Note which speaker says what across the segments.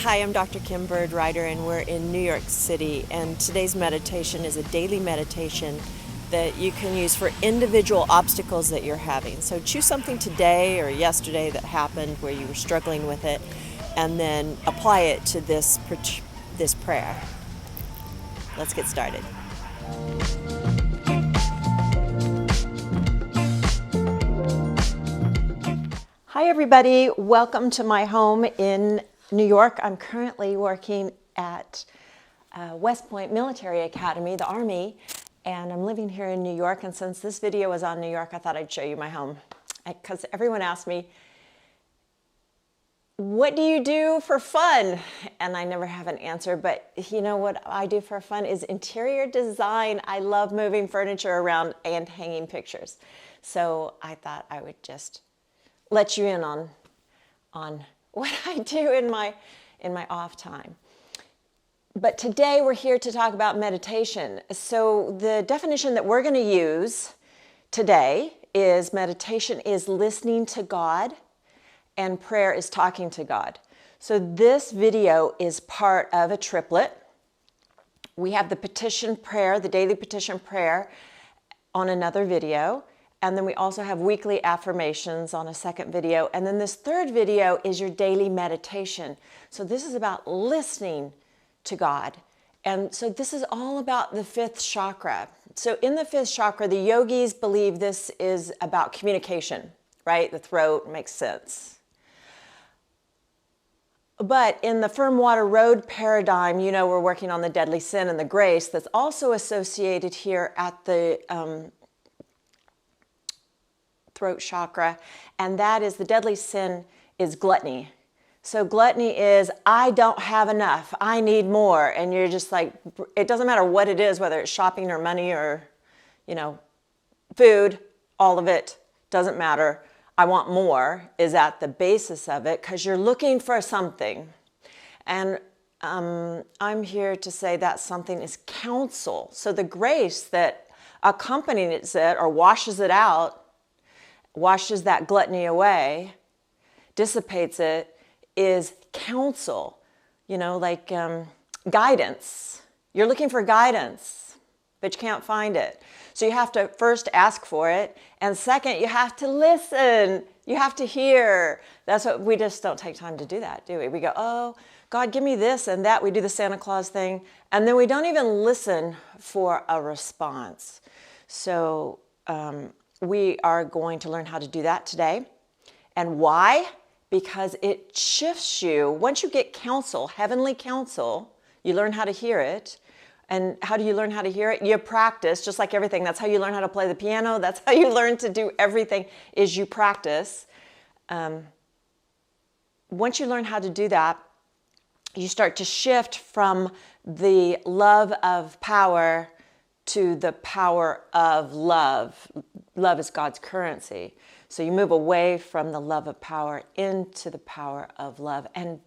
Speaker 1: Hi, I'm Dr. Kim Byrd-Rider, and we're in New York City, and today's meditation is a daily meditation that you can use for individual obstacles that you're having. So choose something today or yesterday that happened where you were struggling with it, and then apply it to this prayer. Let's get started. Hi everybody, welcome to my home in New York. I'm currently working at West Point Military Academy, the Army, and I'm living here in New York. And since this video was on New York, I thought I'd show you my home. Because everyone asked me, what do you do for fun? And I never have an answer, but you know what I do for fun is interior design. I love moving furniture around and hanging pictures. So I thought I would just let you in on what I do in my off time. But today we're here to talk about meditation. So the definition that we're going to use today is meditation is listening to God and prayer is talking to God. So this video is part of a triplet. We have the petition prayer, the daily petition prayer on another video. And then we also have weekly affirmations on a second video. And then this third video is your daily meditation. So this is about listening to God. And so this is all about the fifth chakra. So in the fifth chakra, the yogis believe this is about communication, right? The throat makes sense. But in the firm water road paradigm, you know, we're working on the deadly sin and the grace that's also associated here at the throat chakra, and that is the deadly sin is gluttony. So gluttony is, I don't have enough, I need more, and you're just like, it doesn't matter what it is, whether it's shopping or money or, you know, food, all of it doesn't matter. I want more is at the basis of it because you're looking for something. And I'm here to say that something is counsel. So the grace that accompanies it or washes it out, washes that gluttony away, dissipates it, is counsel, you know, like guidance. You're looking for guidance, but you can't find it. So you have to first ask for it, and second, you have to listen. You have to hear. That's what we just don't take time to do that, do we? We go, oh, God, give me this and that. We do the Santa Claus thing, and then we don't even listen for a response. So we are going to learn how to do that today. And why? Because it shifts you. Once you get counsel, heavenly counsel, you learn how to hear it. And how do you learn how to hear it? You practice, just like everything. That's how you learn how to play the piano. That's how you learn to do everything, is you practice. Once you learn how to do that, you start to shift from the love of power to the power of love. Love is God's currency. So you move away from the love of power into the power of love. And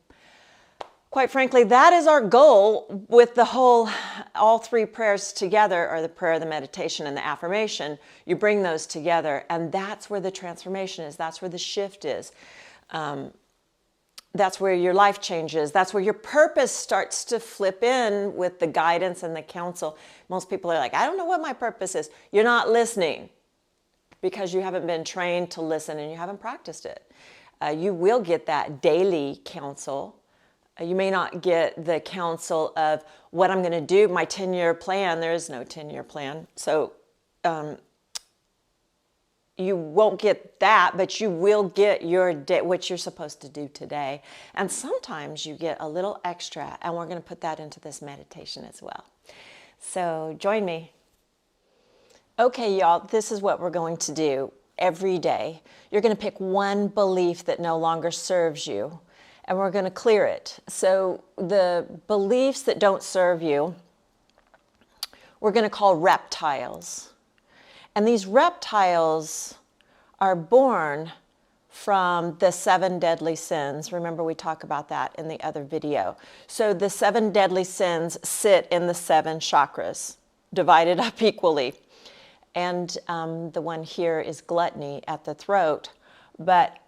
Speaker 1: quite frankly, that is our goal with all three prayers together, or the prayer, the meditation, and the affirmation. You bring those together, and that's where the transformation is. That's where the shift is. That's where your life changes. That's where your purpose starts to flip in with the guidance and the counsel. Most people are like, I don't know what my purpose is. You're not listening because you haven't been trained to listen and you haven't practiced it. You will get that daily counsel. You may not get the counsel of what I'm going to do, my 10-year plan. There is no 10-year plan. So you won't get that, but you will get what you're supposed to do today. And sometimes you get a little extra, and we're going to put that into this meditation as well. So join me. Okay, y'all, this is what we're going to do every day. You're going to pick one belief that no longer serves you, and we're going to clear it. So the beliefs that don't serve you, we're going to call reptiles. And these reptiles are born from the 7 deadly sins. Remember, we talk about that in the other video. So the 7 deadly sins sit in the 7 chakras, divided up equally. And the one here is gluttony at the throat. But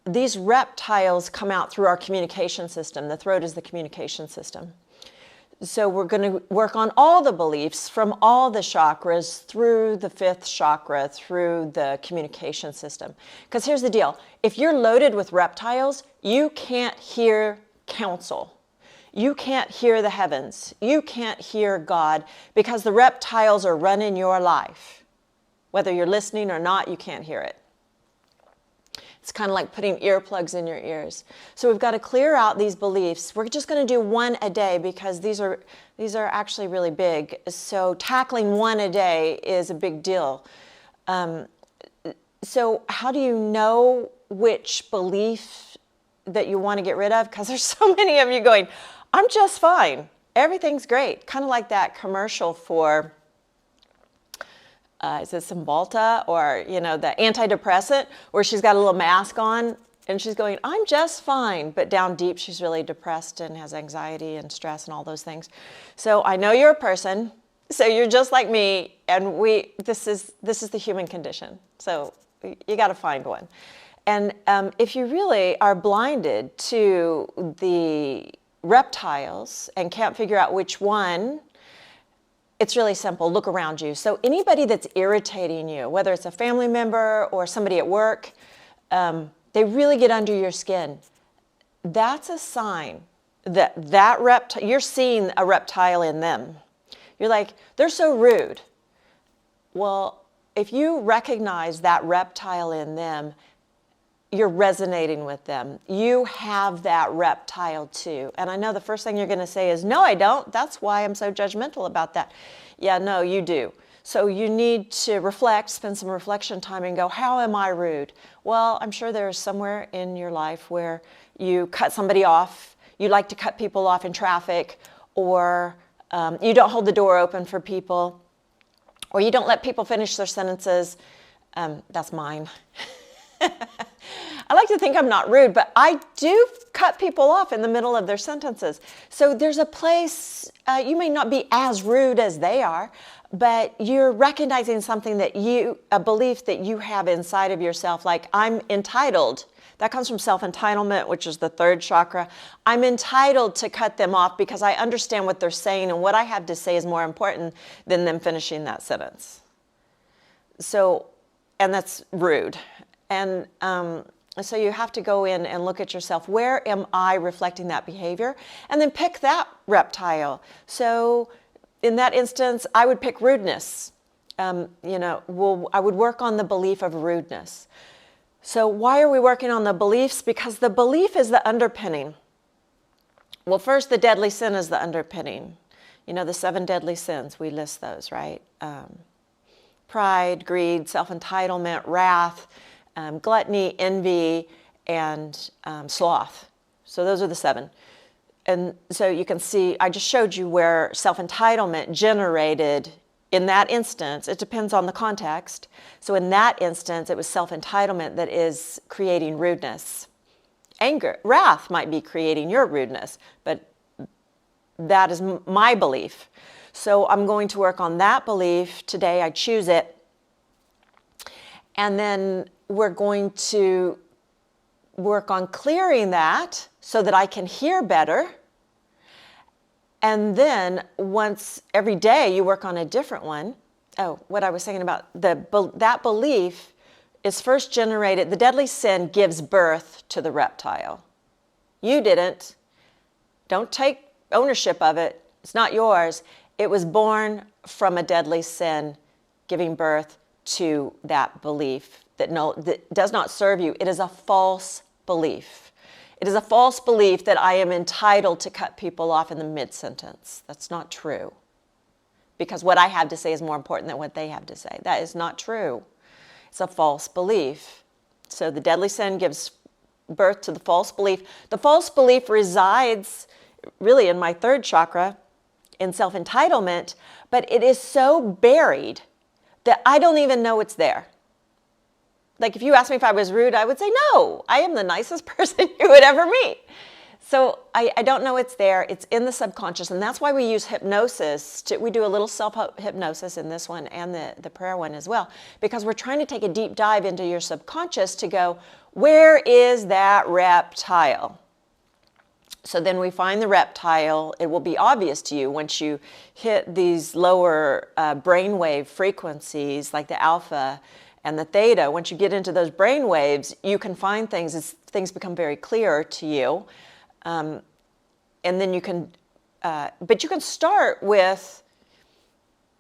Speaker 1: these reptiles come out through our communication system. The throat is the communication system. So we're going to work on all the beliefs from all the chakras through the fifth chakra, through the communication system. Because here's the deal. If you're loaded with reptiles, you can't hear counsel. You can't hear the heavens. You can't hear God because the reptiles are running your life. Whether you're listening or not, you can't hear it. It's kind of like putting earplugs in your ears. So we've got to clear out these beliefs. We're just going to do one a day because these are actually really big. So tackling one a day is a big deal. So how do you know which belief that you want to get rid of? Because there's so many of you going, I'm just fine. Everything's great. Kind of like that commercial for... is it Cymbalta or, the antidepressant where she's got a little mask on and she's going, I'm just fine. But down deep, she's really depressed and has anxiety and stress and all those things. So I know you're a person. So you're just like me. And this is the human condition. So you got to find one. And if you really are blinded to the reptiles and can't figure out which one, it's really simple. Look around you. So anybody that's irritating you, whether it's a family member or somebody at work, they really get under your skin. That's a sign that reptile, you're seeing a reptile in them. You're like, they're so rude. Well, if you recognize that reptile in them, you're resonating with them. You have that reptile too. And I know the first thing you're going to say is, no, I don't. That's why I'm so judgmental about that. Yeah, no, you do. So you need to reflect, spend some reflection time and go, how am I rude? Well, I'm sure there's somewhere in your life where you cut somebody off. You like to cut people off in traffic, or you don't hold the door open for people, or you don't let people finish their sentences. That's mine. I like to think I'm not rude, but I do cut people off in the middle of their sentences. So there's a place, you may not be as rude as they are, but you're recognizing something that a belief that you have inside of yourself, like I'm entitled. That comes from self-entitlement, which is the third chakra. I'm entitled to cut them off because I understand what they're saying, and what I have to say is more important than them finishing that sentence. So, and that's rude. And so you have to go in and look at yourself. Where am I reflecting that behavior? And then pick that reptile. So in that instance, I would pick rudeness. I would work on the belief of rudeness. So why are we working on the beliefs? Because the belief is the underpinning. Well, first, the deadly sin is the underpinning. The 7 deadly sins, we list those, right? Pride, greed, self-entitlement, wrath, gluttony, envy, and sloth. So those are the 7. And so you can see, I just showed you where self-entitlement generated, in that instance, it depends on the context. So in that instance, it was self-entitlement that is creating rudeness. Anger, wrath might be creating your rudeness, but that is my belief. So I'm going to work on that belief today. I choose it. And then we're going to work on clearing that so that I can hear better. And then once every day you work on a different one. Oh, what I was saying about that belief is first generated. The deadly sin gives birth to the reptile. You didn't. Don't take ownership of it. It's not yours. It was born from a deadly sin giving birth to that belief that does not serve you. It is a false belief. It is a false belief that I am entitled to cut people off in the mid-sentence. That's not true. Because what I have to say is more important than what they have to say. That is not true. It's a false belief. So the deadly sin gives birth to the false belief. The false belief resides really in my third chakra, in self-entitlement, but it is so buried that I don't even know it's there. Like if you asked me if I was rude, I would say, no, I am the nicest person you would ever meet. So I don't know it's there. It's in the subconscious, and that's why we use hypnosis. We do a little self-hypnosis in this one and the prayer one as well, because we're trying to take a deep dive into your subconscious to go, where is that reptile? So then we find the reptile. It will be obvious to you once you hit these lower brainwave frequencies like the alpha and the theta. Once you get into those brain waves, you can find things as things become very clear to you. And then you can, but you can start with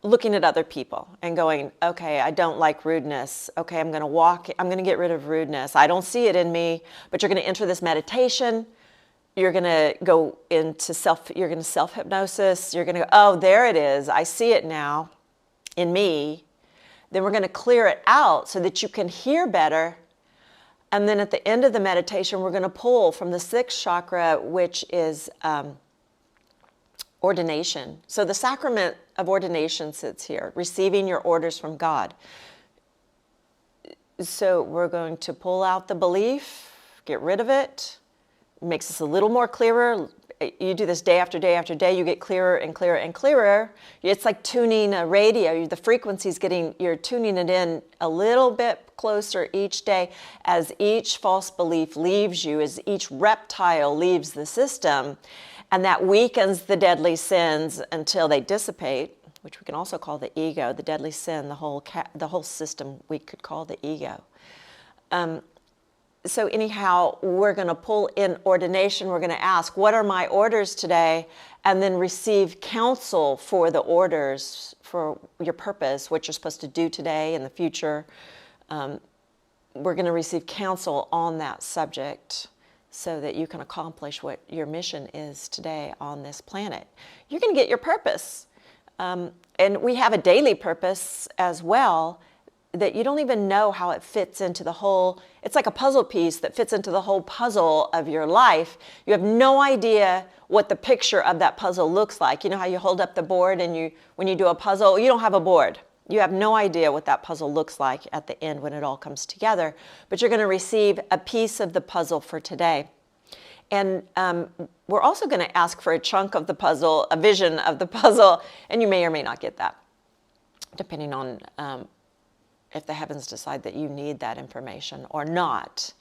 Speaker 1: looking at other people and going, okay, I don't like rudeness. Okay, I'm going to get rid of rudeness. I don't see it in me, but you're going to enter this meditation. You're going to go into self-hypnosis. You're going to go, oh, there it is. I see it now in me. Then we're going to clear it out so that you can hear better. And then at the end of the meditation, we're going to pull from the sixth chakra, which is ordination. So the sacrament of ordination sits here, receiving your orders from God. So we're going to pull out the belief, get rid of it. It makes us a little more clearer. You do this day after day after day, you get clearer and clearer and clearer. It's like tuning a radio. The frequency's you're tuning it in a little bit closer each day as each false belief leaves you, as each reptile leaves the system. And that weakens the deadly sins until they dissipate, which we can also call the ego, the deadly sin, the whole system we could call the ego. So anyhow, we're going to pull in ordination. We're going to ask, what are my orders today? And then receive counsel for the orders, for your purpose, what you're supposed to do today in the future. We're going to receive counsel on that subject so that you can accomplish what your mission is today on this planet. You're going to get your purpose. And we have a daily purpose as well, that you don't even know how it fits into the whole, it's like a puzzle piece that fits into the whole puzzle of your life. You have no idea what the picture of that puzzle looks like. You know how you hold up the board and when you do a puzzle, you don't have a board. You have no idea what that puzzle looks like at the end when it all comes together, but you're going to receive a piece of the puzzle for today. And we're also going to ask for a chunk of the puzzle, a vision of the puzzle, and you may or may not get that, depending on if the heavens decide that you need that information or not.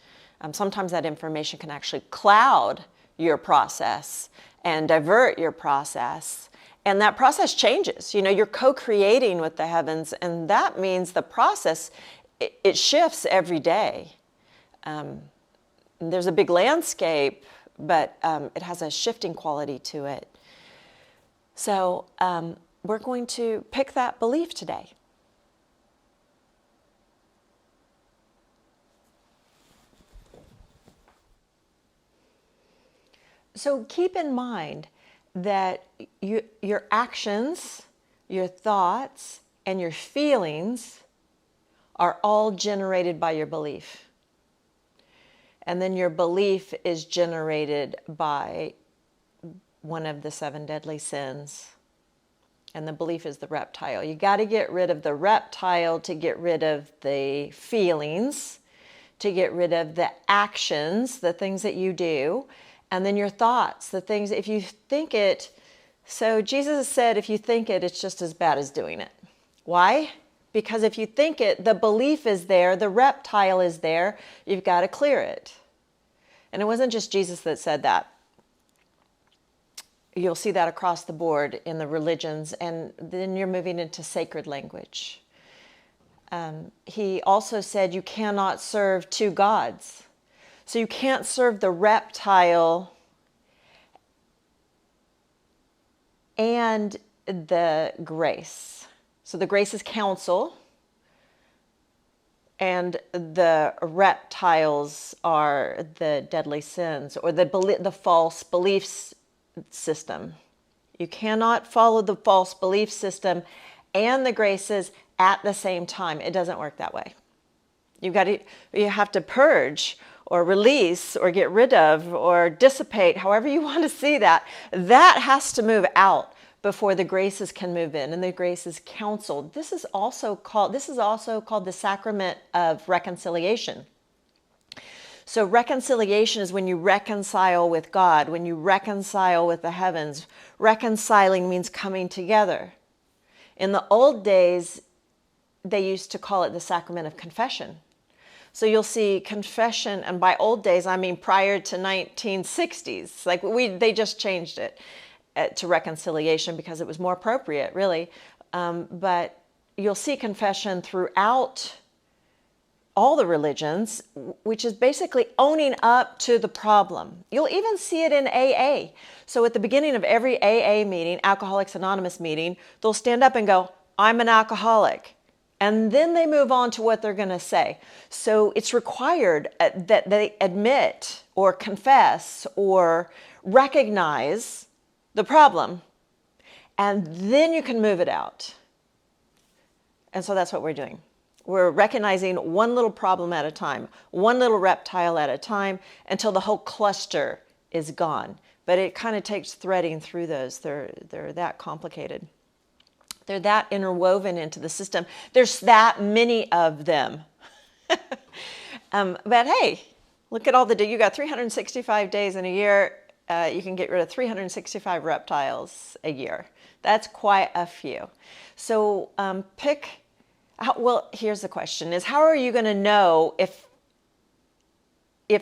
Speaker 1: Sometimes that information can actually cloud your process and divert your process. And that process changes. You know, you're co-creating with the heavens, and that means the process, it shifts every day. There's a big landscape, but it has a shifting quality to it. So we're going to pick that belief today. So keep in mind that your actions, your thoughts, and your feelings are all generated by your belief. And then your belief is generated by one of the 7 deadly sins. And the belief is the reptile. You got to get rid of the reptile to get rid of the feelings, to get rid of the actions, the things that you do. And then your thoughts, the things, if you think it, so Jesus said, if you think it, it's just as bad as doing it. Why? Because if you think it, the belief is there, the reptile is there, you've got to clear it. And it wasn't just Jesus that said that. You'll see that across the board in the religions, and then you're moving into sacred language. He also said you cannot serve 2 gods. So you can't serve the reptile and the grace. So the grace is counsel, and the reptiles are the deadly sins, or the false belief system. You cannot follow the false belief system and the graces at the same time. It doesn't work that way. You have to purge or release or get rid of or dissipate, however you want to see that. That has to move out before the graces can move in, and the graces counsel. This is also called the sacrament of reconciliation. So reconciliation is when you reconcile with God, when you reconcile with the heavens. Reconciling means coming together. In the old days, they used to call it the sacrament of confession. So you'll see confession, and by old days, I mean prior to 1960s. Like they just changed it to reconciliation because it was more appropriate, really. But you'll see confession throughout all the religions, which is basically owning up to the problem. You'll even see it in AA. So at the beginning of every AA meeting, Alcoholics Anonymous meeting, they'll stand up and go, "I'm an alcoholic." And then they move on to what they're going to say. So it's required that they admit or confess or recognize the problem. And then you can move it out. And so that's what we're doing. We're recognizing one little problem at a time, one little reptile at a time, until the whole cluster is gone. But it kind of takes threading through those. They're that complicated. They're that interwoven into the system. There's that many of them. But hey, look at all you got 365 days in a year. You can get rid of 365 reptiles a year. That's quite a few. So here's the question is, how are you going to know if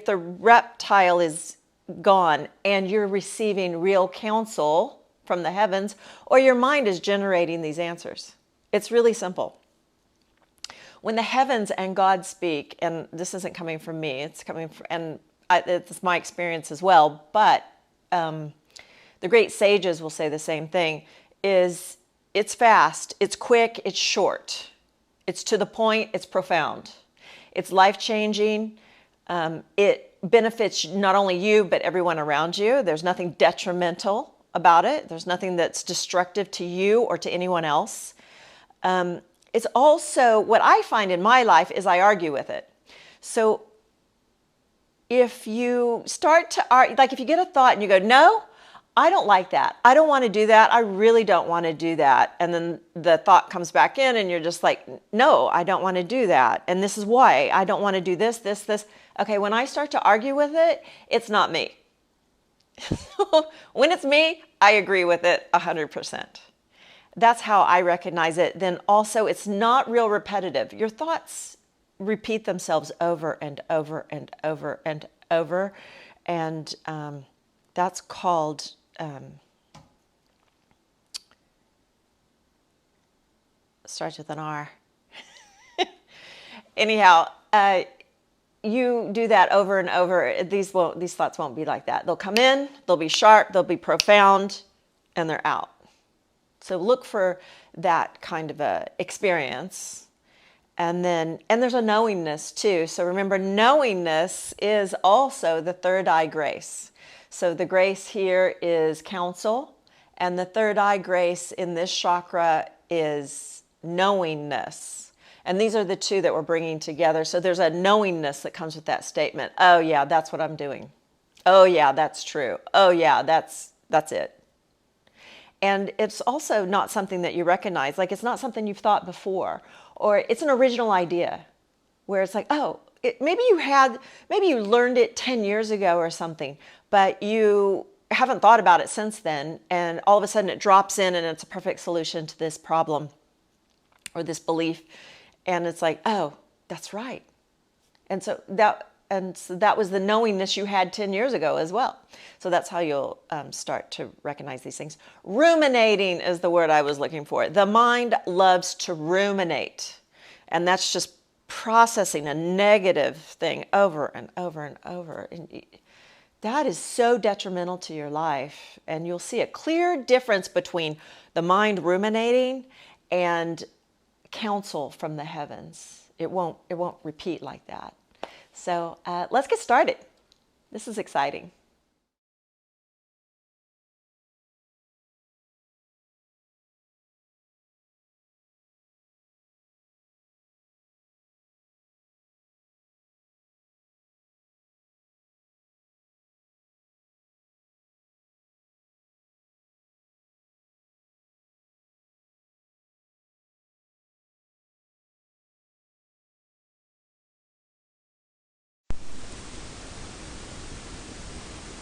Speaker 1: the reptile is gone and you're receiving real counsel from the heavens, or your mind is generating these answers? It's really simple. When the heavens and God speak, and this isn't coming from me, it's coming from, it's my experience as well, but the great sages will say the same thing, is it's fast, it's quick, it's short. It's to the point, it's profound. It's life-changing. It benefits not only you, but everyone around you. There's nothing detrimental about it. There's nothing that's destructive to you or to anyone else. It's also, what I find in my life is I argue with it. So if you start to argue, like if you get a thought and you go, no, I don't like that. I don't want to do that. I really don't want to do that. And then the thought comes back in and you're just like, no, I don't want to do that. And this is why I don't want to do this. Okay, when I start to argue with it, it's not me. When it's me, I agree with it 100%. That's how I recognize it. Then also, it's not real repetitive. Your thoughts repeat themselves over and over and over and over. And that's called starts with an R. Anyhow, you do that over and over. These thoughts won't be like that. They'll come in, they'll be sharp, they'll be profound, and they're out. So look for that kind of a experience. And there's a knowingness too. So remember, knowingness is also the third eye grace. So the grace here is counsel, and the third eye grace in this chakra is knowingness. And these are the two that we're bringing together. So there's a knowingness that comes with that statement. Oh yeah, that's what I'm doing. Oh yeah, that's true. Oh yeah, that's it. And it's also not something that you recognize. Like, it's not something you've thought before, or it's an original idea where it's like, oh, maybe you learned it 10 years ago or something, but you haven't thought about it since then. And all of a sudden it drops in and it's a perfect solution to this problem or this belief. And it's like, oh, that's right. And so that was the knowingness you had 10 years ago as well. So that's how you'll start to recognize these things. Ruminating is the word I was looking for. The mind loves to ruminate. And that's just processing a negative thing over and over and over. And that is so detrimental to your life. And you'll see a clear difference between the mind ruminating and counsel from the heavens. It won't repeat like that. So let's get started. This is exciting.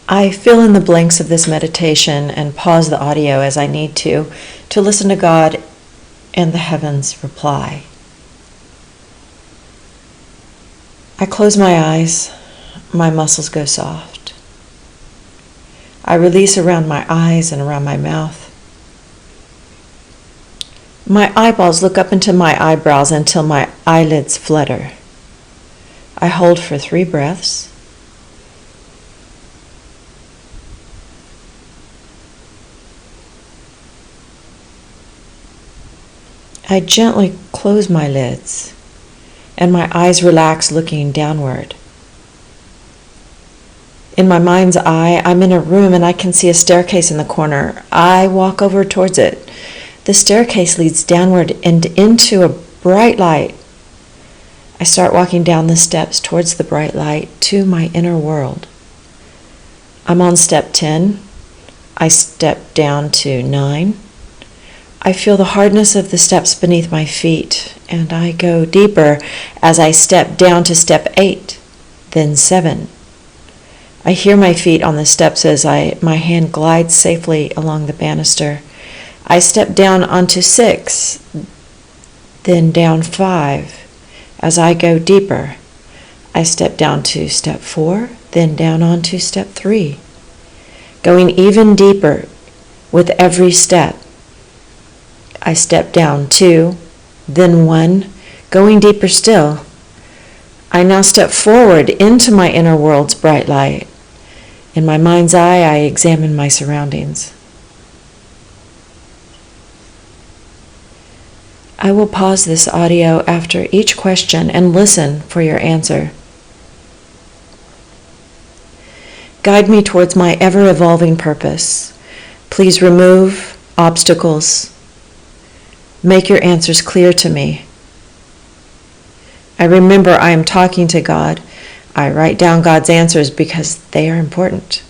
Speaker 2: I fill in the blanks of this meditation and pause the audio as I need to listen to God and the heavens reply. I close my eyes, my muscles go soft. I release around my eyes and around my mouth. My eyeballs look up into my eyebrows until my eyelids flutter. I hold for 3 breaths. I gently close my lids, and my eyes relax, looking downward. In my mind's eye, I'm in a room and I can see a staircase in the corner. I walk over towards it. The staircase leads downward and into a bright light. I start walking down the steps towards the bright light to my inner world. I'm on step 10. I step down to 9. I feel the hardness of the steps beneath my feet, and I go deeper as I step down to step 8, then 7. I hear my feet on the steps as my hand glides safely along the banister. I step down onto 6, then down 5. As I go deeper, I step down to step 4, then down onto step 3. Going even deeper with every step. I step down 2, then 1, going deeper still. I now step forward into my inner world's bright light. In my mind's eye, I examine my surroundings. I will pause this audio after each question and listen for your answer. Guide me towards my ever-evolving purpose. Please remove obstacles. Make your answers clear to me. I remember I am talking to God. I write down God's answers because they are important.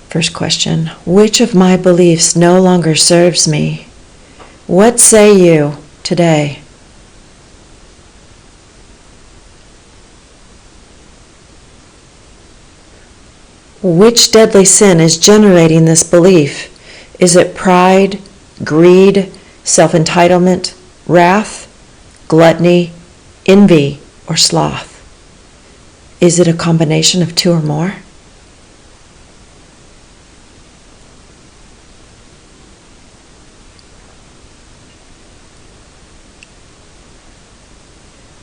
Speaker 2: First question, which of my beliefs no longer serves me? What say you today? Which deadly sin is generating this belief? Is it pride, greed, self-entitlement, wrath, gluttony, envy, or sloth? Is it a combination of 2 or more?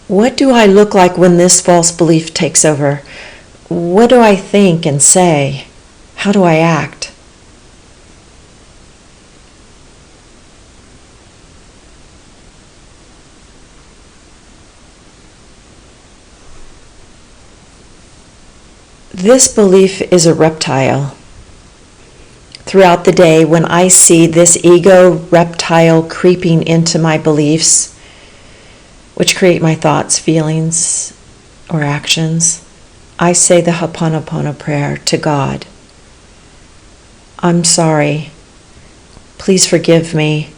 Speaker 2: What do I look like when this false belief takes over? What do I think and say? How do I act? This belief is a reptile. Throughout the day, when I see this ego reptile creeping into my beliefs, which create my thoughts, feelings, or actions, I say the Ho'oponopono prayer to God. I'm sorry. Please forgive me.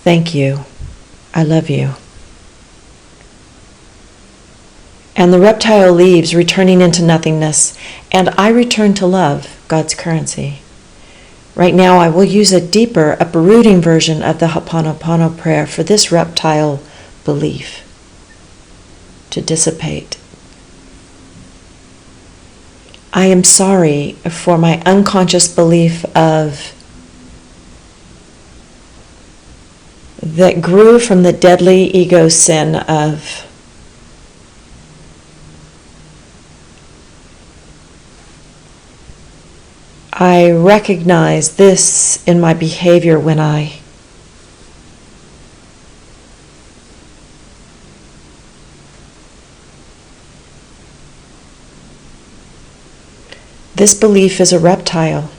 Speaker 2: Thank you. I love you. And the reptile leaves, returning into nothingness, and I return to love, God's currency. Right now, I will use a deeper, uprooting version of the Ho'oponopono prayer for this reptile belief to dissipate. I am sorry for my unconscious belief that grew from the deadly ego sin of I recognize this in my behavior when this belief is a reptile.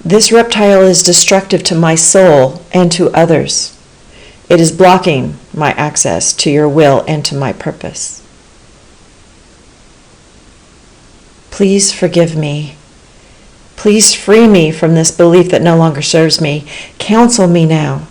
Speaker 2: This reptile is destructive to my soul and to others. It is blocking my access to your will and to my purpose. Please forgive me. Please free me from this belief that no longer serves me. Counsel me now.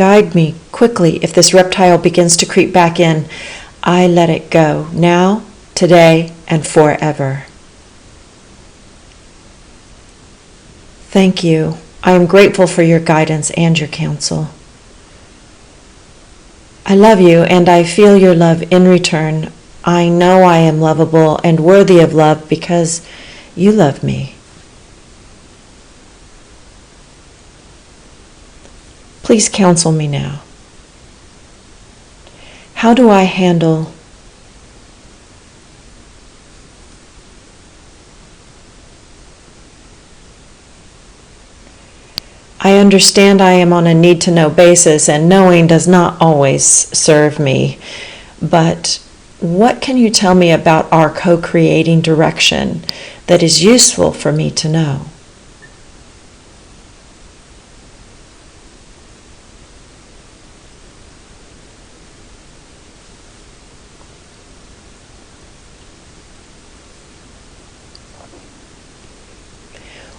Speaker 2: Guide me quickly if this reptile begins to creep back in. I let it go, now, today, and forever. Thank you. I am grateful for your guidance and your counsel. I love you, and I feel your love in return. I know I am lovable and worthy of love because you love me. Please counsel me now. How do I handle I understand I am on a need-to-know basis, and knowing does not always serve me. But what can you tell me about our co-creating direction that is useful for me to know?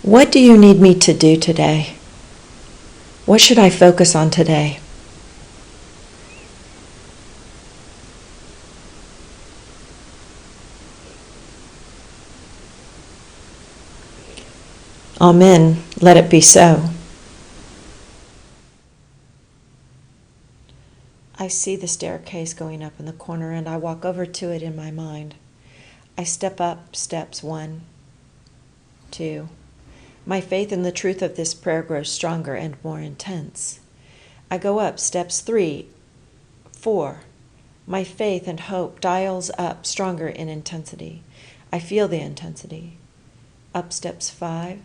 Speaker 2: What do you need me to do today? What should I focus on today? Amen. Let it be so. I see the staircase going up in the corner, and I walk over to it in my mind. I step up steps 1, 2. My faith in the truth of this prayer grows stronger and more intense. I go up steps 3, 4. My faith and hope dials up stronger in intensity. I feel the intensity. Up steps 5,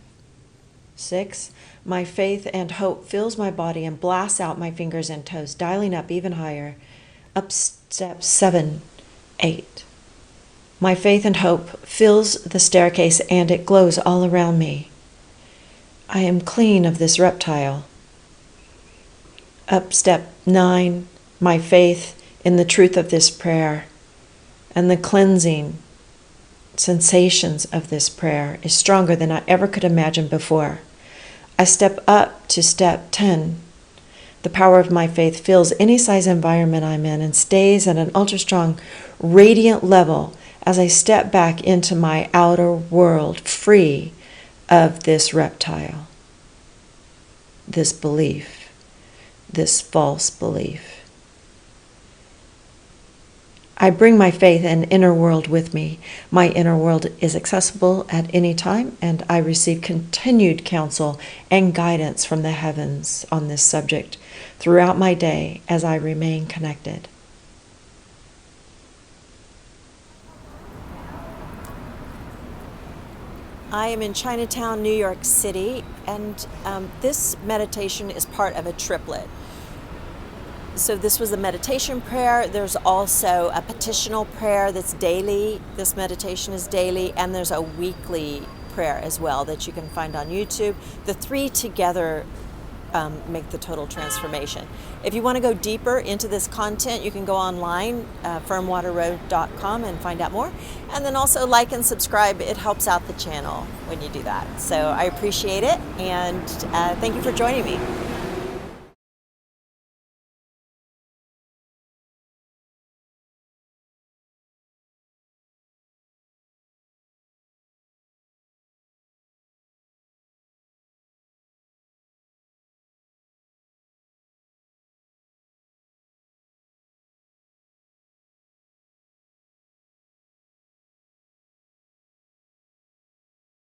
Speaker 2: 6. My faith and hope fills my body and blasts out my fingers and toes, dialing up even higher. Up steps 7, 8. My faith and hope fills the staircase and it glows all around me. I am clean of this reptile. Up step 9, my faith in the truth of this prayer and the cleansing sensations of this prayer is stronger than I ever could imagine before. I step up to step 10. The power of my faith fills any size environment I'm in and stays at an ultra-strong, radiant level as I step back into my outer world, free of this reptile, this belief, this false belief. I bring my faith and inner world with me. My inner world is accessible at any time, and I receive continued counsel and guidance from the heavens on this subject throughout my day as I remain connected. I am in Chinatown, New York City, and this meditation is part of a triplet. So this was a meditation prayer. There's also a petitional prayer that's daily. This meditation is daily, and there's a weekly prayer as well that you can find on YouTube. The three together make the total transformation. If you want to go deeper into this content, you can go online, firmwaterroad.com, and find out more. And then also like and subscribe. It helps out the channel when you do that. So I appreciate it, and thank you for joining me.